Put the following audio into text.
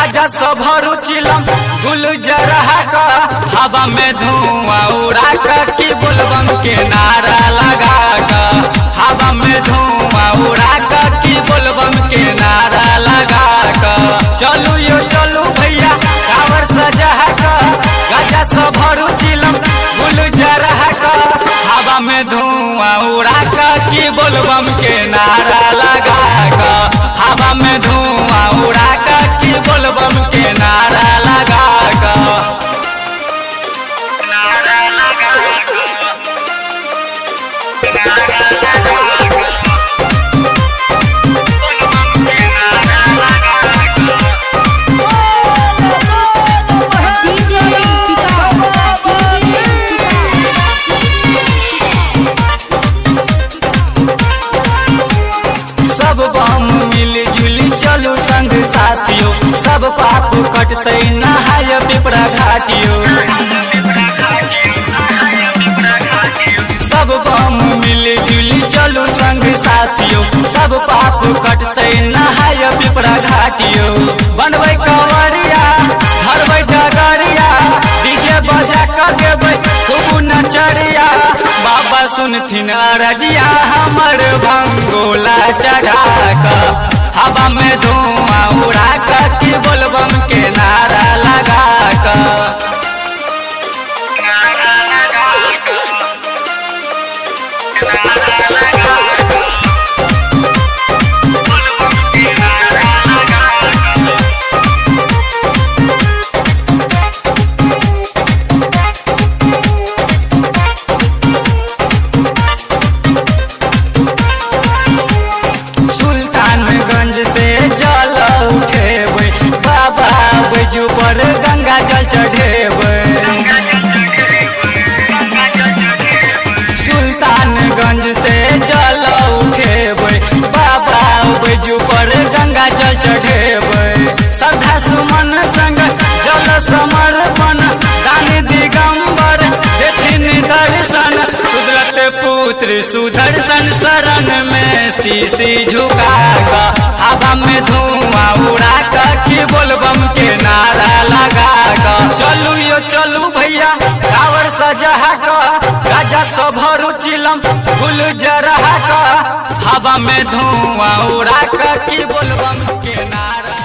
गाजा सभरू चिलम गुल जरहा का हवा में धुआं उड़ा कर की बोलबम के नारा लगा कर हवा में धुआं उड़ा कर की बोलबम के नारा लगा कर चलू यो चलू भैया कावर सजा कर गाजा सभरू चिलम गुल जरहा का हवा में धुआं उड़ा कर की बोलबम के नारा लगा कर हवा में धुआं उड़ा कर की बोलबम के नारा लगा कर नारा लगा सब बम मिल जुली चलू संग साथियों सब पाप कटते नहाय पिपरा घाटियों सब बम मिल जुली चलू संग साथियों सब पाप कटते नहाय पिपरा घाटियों बनबै कंवरिया धरबै डगरिया डीजे बजा कर देबै खूब नचरिया बाबा सुनथिन अरजिया हमर भंगोला चढ़ा कर हवा में धुआं उड़ा कर की बोलबम के नारा लगा कर सुल्तानगंज से जल उठेबै बाबा बैजू पर गंगा जल चढ़ेबै सुल्तानगंज से जल उठेबै बाबा बैजू पर गंगा जल चढ़ेबै श्रद्धा सुमन संग जल समर्पण दान दिगंबर देथिन दर्शन सुदरत पुत्र सुदर्शन शरण में शीशी झुका कर हवा में धुआं उड़ा कर की बोलबम के नारा लगा कर चलू यो चलू भैया कावर सजा कर गाजा सभरू चिलम गुल जरहा कर हवा में धुआं उड़ा कर की बोलबम के नारा